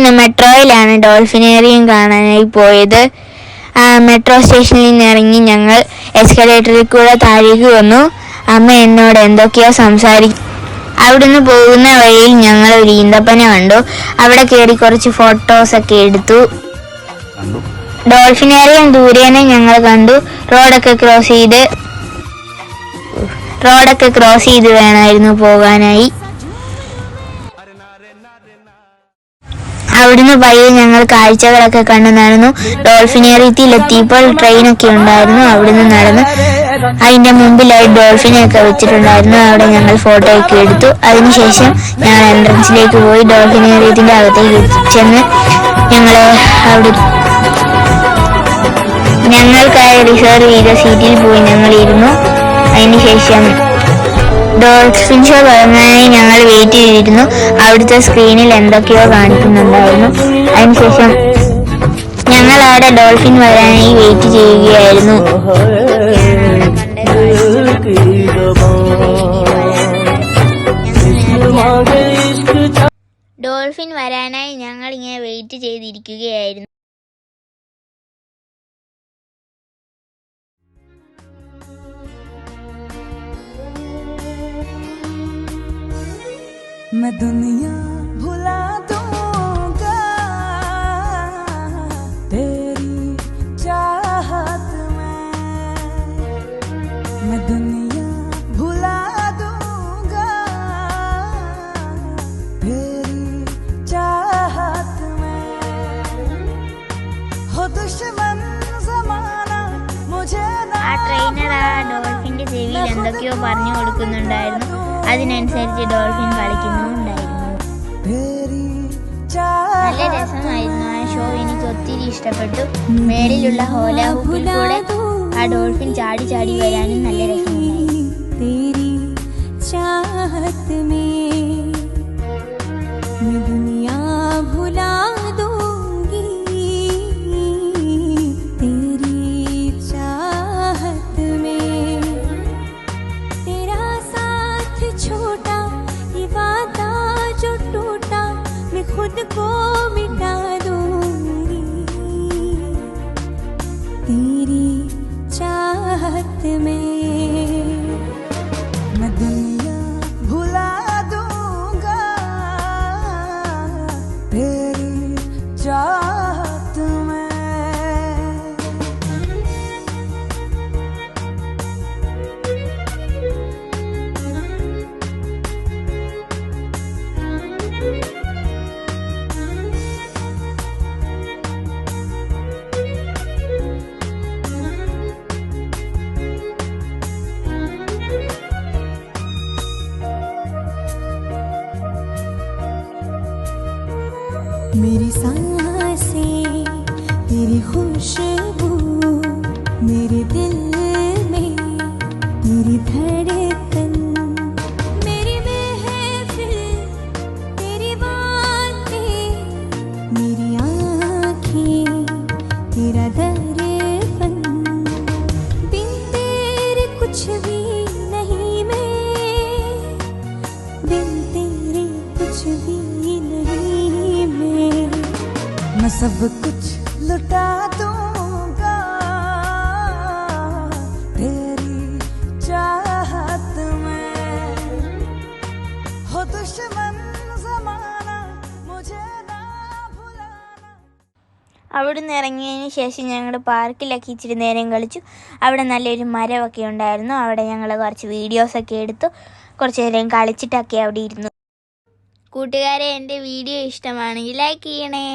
ഇന്ന് മെട്രോയിലാണ് ഡോൾഫിനേറിയം കാണാനായി പോയത്. മെട്രോ സ്റ്റേഷനിൽ നിന്ന് ഇറങ്ങി ഞങ്ങൾ എസ്കലേറ്ററിൽ കൂടെ താഴേക്ക് വന്നു. അമ്മ എന്നോട് എന്തൊക്കെയോ സംസാരിക്കും. അവിടുന്ന് പോകുന്ന വഴിയിൽ ഞങ്ങൾ ഒരു ഈന്തപ്പന കണ്ടു. അവിടെ കയറി കുറച്ച് ഫോട്ടോസൊക്കെ എടുത്തു. ഡോൾഫിനേറിയം ദൂരേനെ ഞങ്ങൾ കണ്ടു. റോഡൊക്കെ ക്രോസ് ചെയ്ത് വേണമായിരുന്നു പോകാനായി. അവിടുന്ന് പയ്യെ ഞങ്ങൾ കാഴ്ചകളൊക്കെ കണ്ടു നടന്നു. ഡോൾഫിനേറിയത്തിലെത്തിയപ്പോൾ ട്രെയിനൊക്കെ ഉണ്ടായിരുന്നു. അവിടുന്ന് നടന്ന് അതിന്റെ മുമ്പിലായി ഡോൾഫിനെയൊക്കെ വെച്ചിട്ടുണ്ടായിരുന്നു. അവിടെ ഞങ്ങൾ ഫോട്ടോ ഒക്കെ എടുത്തു. അതിനുശേഷം ഞങ്ങൾ എൻട്രൻസിലേക്ക് പോയി. ഡോൾഫിനേറിയത്തിന്റെ അകത്തേക്ക് ചെന്ന് ഞങ്ങൾക്കായി റിസർവ് ചെയ്ത സീറ്റിൽ പോയി ഞങ്ങൾ ഇരുന്നു. അതിനുശേഷം ഡോൾഫിൻ ഷോ തുടങ്ങാനായി ഞങ്ങൾ വെയിറ്റ് ചെയ്തിരുന്നു. അവിടുത്തെ സ്ക്രീനിൽ എന്തൊക്കെയോ കാണിക്കുന്നുണ്ടായിരുന്നു. അതിനുശേഷം ഞങ്ങൾ അവിടെ ഡോൾഫിൻ വരാനായി വെയിറ്റ് ചെയ്യുകയായിരുന്നു. ഡോൾഫിൻ വരാനായി ഞങ്ങൾ ഇങ്ങനെ വെയിറ്റ് ചെയ്തിരിക്കുകയായിരുന്നു. मैं दुनिया भुला दूंगा तेरी चाहत में, मैं दुनिया भुला दूंगा तेरी चाहत में, हो दुश्मन ज़माना मुझे ना। ആ ട്രെയിനർ ഡോൾഫിന്റെ ചെവിയിൽ എന്തൊക്കെയോ പറഞ്ഞു കൊടുക്കുന്നുണ്ടായിരുന്നു. അതിനനുസരിച്ച് ഡോൾഫിൻ കളിക്കുന്നുണ്ടായിരുന്നു. നല്ല രസമായിരുന്നു ആ ഷോ. എനിക്ക് ഒത്തിരി ഇഷ്ടപ്പെട്ടു. മേളിലുള്ള ഹോല ഹൂപ്പിൽ കൂടെ ആ ഡോൾഫിൻ ചാടി ചാടി വരാനും നല്ല രസമുണ്ടായിരുന്നു. खुद को मिटा दूंगी तेरी चाहत में, मैं दुनिया भुला दूंगा तेरी चाहत में। मेरी सांसें तेरी खुशबू, मेरे दिल में तेरी धड़कन, मेरी महफिल तेरी बातें, मेरी आँखें तेरा दर्पण, बिन तेरे कुछ भी नहीं मैं, बिन तेरे कुछ भी मैं सब कुछ लुटा दूंगा तेरी चाहत में, हो दुश्मन ज़माना मुझे ना भुलाना. അവിടുന്ന് ഇറങ്ങിയതിന് ശേഷം ഞങ്ങൾ പാർക്കിലൊക്കെ ഇച്ചിരി നേരം കളിച്ചു. അവിടെ നല്ലൊരു മരമൊക്കെ ഉണ്ടായിരുന്നു. അവിടെ ഞങ്ങൾ കുറച്ച് വീഡിയോസൊക്കെ എടുത്തു. കുറച്ച് നേരം കളിച്ചിട്ടൊക്കെ അവിടെ ഇരുന്നു. കൂട്ടുകാരെ, എൻ്റെ വീഡിയോ ഇഷ്ടമാണെങ്കിൽ ലൈക്ക് ചെയ്യണേ.